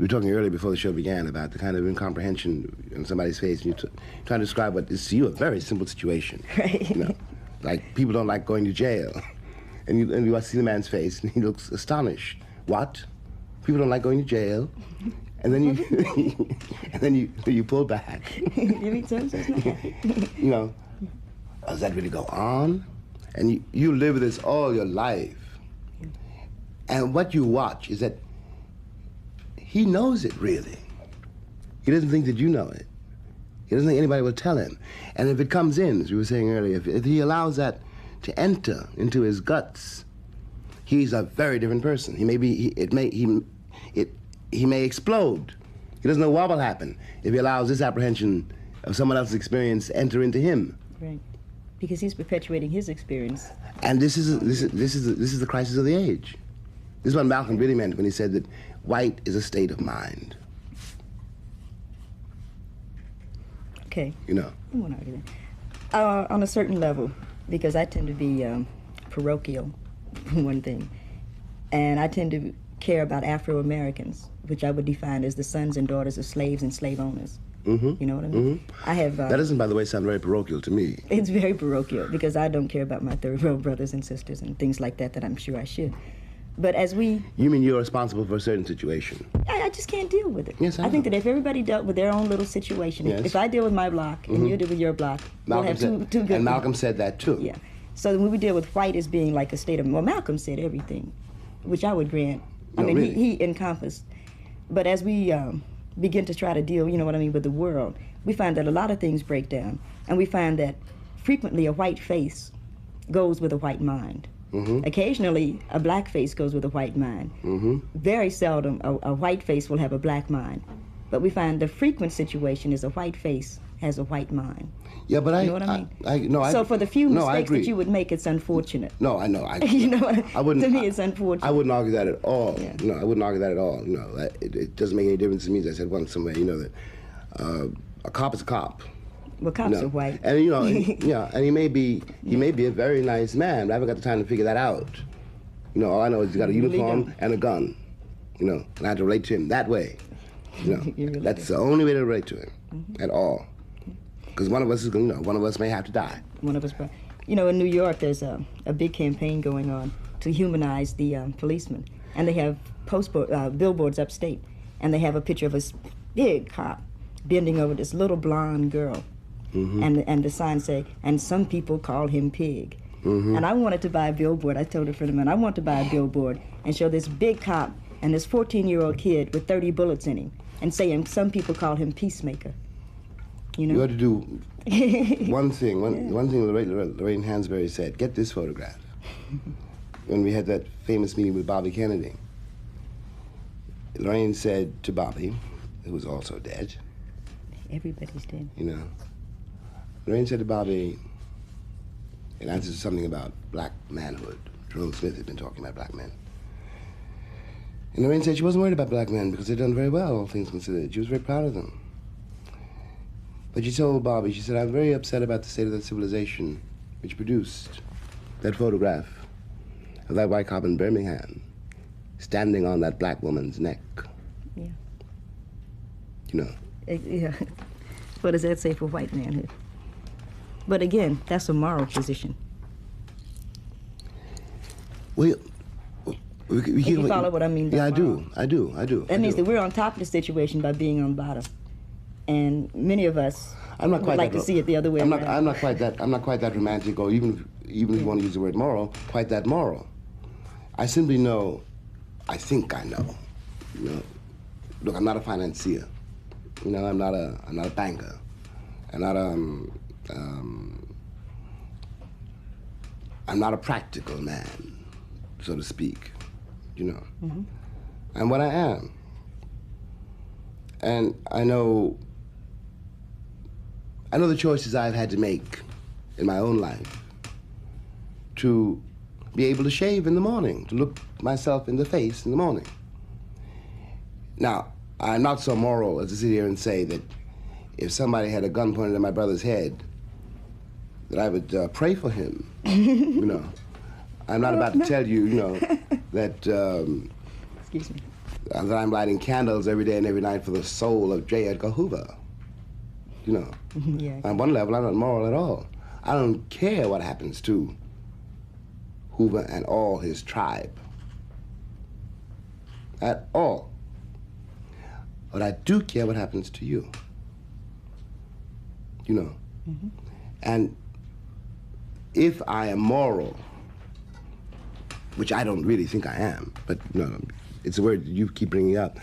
We were talking earlier before the show began about the kind of incomprehension in somebody's face, and you're trying to describe what is to you a very simple situation. Right. You know, like people don't like going to jail, and you see the man's face, and he looks astonished. What? People don't like going to jail, and then you pull back. You know, does that really go on? And you live with this all your life, and what you watch is that he knows it, really. He doesn't think that you know it. He doesn't think anybody will tell him. And if it comes in, as we were saying earlier, if he allows that to enter into his guts, he's a very different person. He may be, he may explode. He doesn't know what will happen if he allows this apprehension of someone else's experience to enter into him. Right. Because he's perpetuating his experience. And this is the crisis of the age. This is what Malcolm really meant when he said that white is a state of mind. Okay. You know. I won't argue that. On a certain level, because I tend to be parochial, for one thing, and I tend to care about Afro-Americans, which I would define as the sons and daughters of slaves and slave owners. Mm-hmm. You know what I mean? Mm-hmm. I have. That doesn't, by the way, sound very parochial to me. It's very parochial because I don't care about my third-row brothers and sisters and things like that I'm sure I should. But as we... You mean you're responsible for a certain situation? I just can't deal with it. Yes, I know. think that if everybody dealt with their own little situation, yes. if I deal with my block and you deal with your block, we'll have two good... And Malcolm said that too. Yeah. So when we deal with white as being like a state of... Well, Malcolm said everything, which I would grant. I mean, really? he encompassed. But as we begin to try to deal, you know what I mean, with the world, we find that a lot of things break down. And we find that frequently a white face goes with a white mind. Mm-hmm. Occasionally, a black face goes with a white mind. Mm-hmm. Very seldom, a white face will have a black mind. But we find the frequent situation is a white face has a white mind. Yeah, but you know what I mean? So for the few mistakes that you would make, it's unfortunate. No, I know. You know, I wouldn't. To me, it's unfortunate. I wouldn't argue that at all. Yeah. No, I wouldn't argue that at all. No, it doesn't make any difference to me. As I said once somewhere, you know, that a cop is a cop. Well, cops are white. And you know, and he may be a very nice man, but I haven't got the time to figure that out. You know, all I know is he's got a uniform and a gun. You know, and I have to relate to him that way. You know, really that's the only way to relate to him at all. Because one of us is going, one of us may have to die. One of us, you know, in New York, there's a big campaign going on to humanize the policeman, and they have billboards upstate, and they have a picture of a big cop bending over this little blonde girl. Mm-hmm. And the sign say, and some people call him Pig. Mm-hmm. And I wanted to buy a billboard. I told a friend of mine, I want to buy a billboard and show this big cop and this 14-year-old kid with 30 bullets in him and saying some people call him Peacemaker. You know? You ought to do one thing. One thing Lorraine Hansberry said, get this photograph. When we had that famous meeting with Bobby Kennedy, Lorraine said to Bobby, who was also dead. Everybody's dead. You know. Lorraine said to Bobby, in answer to something about black manhood. Jerome Smith had been talking about black men. And Lorraine said she wasn't worried about black men because they'd done very well, all things considered. She was very proud of them. But she told Bobby, she said, I'm very upset about the state of that civilization which produced that photograph of that white cop in Birmingham standing on that black woman's neck. Yeah. You know. Yeah. What does that say for white manhood? But again, that's a moral position. Well, you follow what I mean by yeah, moral? I do. That means that we're on top of the situation by being on bottom. And many of us would like to see it the other way around. I'm not quite that romantic, or even if you want to use the word moral, quite that moral. I simply know, I think I know. You know, look, I'm not a financier. You know, I'm not a banker. I'm not a practical man, so to speak. You know, and what I am. And I know the choices I've had to make in my own life to be able to shave in the morning, to look myself in the face in the morning. Now, I'm not so moral as to sit here and say that if somebody had a gun pointed at my brother's head, that I would pray for him, you know. I'm not about to tell you, you know, that... Excuse me. that I'm lighting candles every day and every night for the soul of J. Edgar Hoover. You know, Yeah. on one level, I'm not moral at all. I don't care what happens to Hoover and all his tribe. At all. But I do care what happens to you. You know. And if I am moral, which I don't really think I am, but no, it's a word you keep bringing up.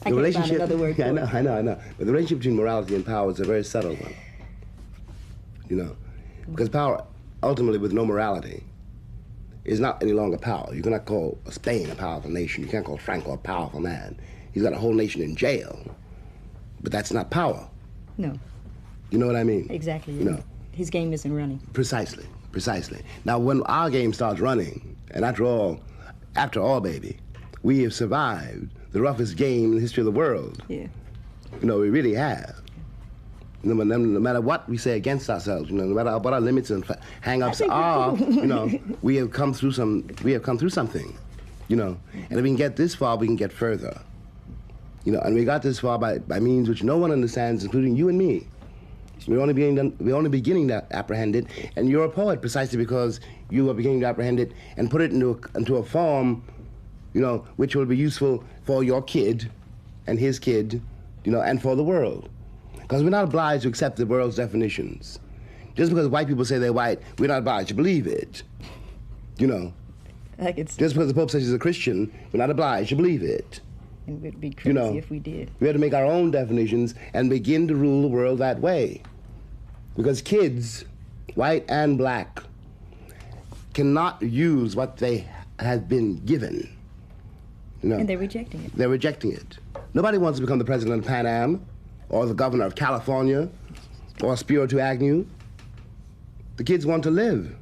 I can't find another word for Yeah, it. I know. But the relationship between morality and power is a very subtle one. You know, because power, ultimately, with no morality, is not any longer power. You cannot call Spain a powerful nation. You can't call Franco a powerful man. He's got a whole nation in jail. But that's not power. No, You know what I mean? exactly. You know, His game isn't running. precisely. Now, when our game starts running, and after all, baby, we have survived the roughest game in the history of the world. Yeah. You know, we really have. No matter what we say against ourselves, you know, no matter what our limits and hang-ups are, you know, we have come through something, you know. And if we can get this far, we can get further. You know, and we got this far by means which no one understands, including you and me. We're only beginning to apprehend it, and you're a poet precisely because you are beginning to apprehend it and put it into a form, you know, which will be useful for your kid and his kid, you know, and for the world. Because we're not obliged to accept the world's definitions. Just because white people say they're white, we're not obliged to believe it. You know, Like it's, just because the Pope says he's a Christian, we're not obliged to believe it. it would be crazy You know, if we did. we have to make our own definitions and begin to rule the world that way. Because kids, white and black, cannot use what they have been given. You know, And they're rejecting it. they're rejecting it. Nobody wants to become the president of Pan Am, or the governor of California, or Spiro to Agnew. The kids want to live.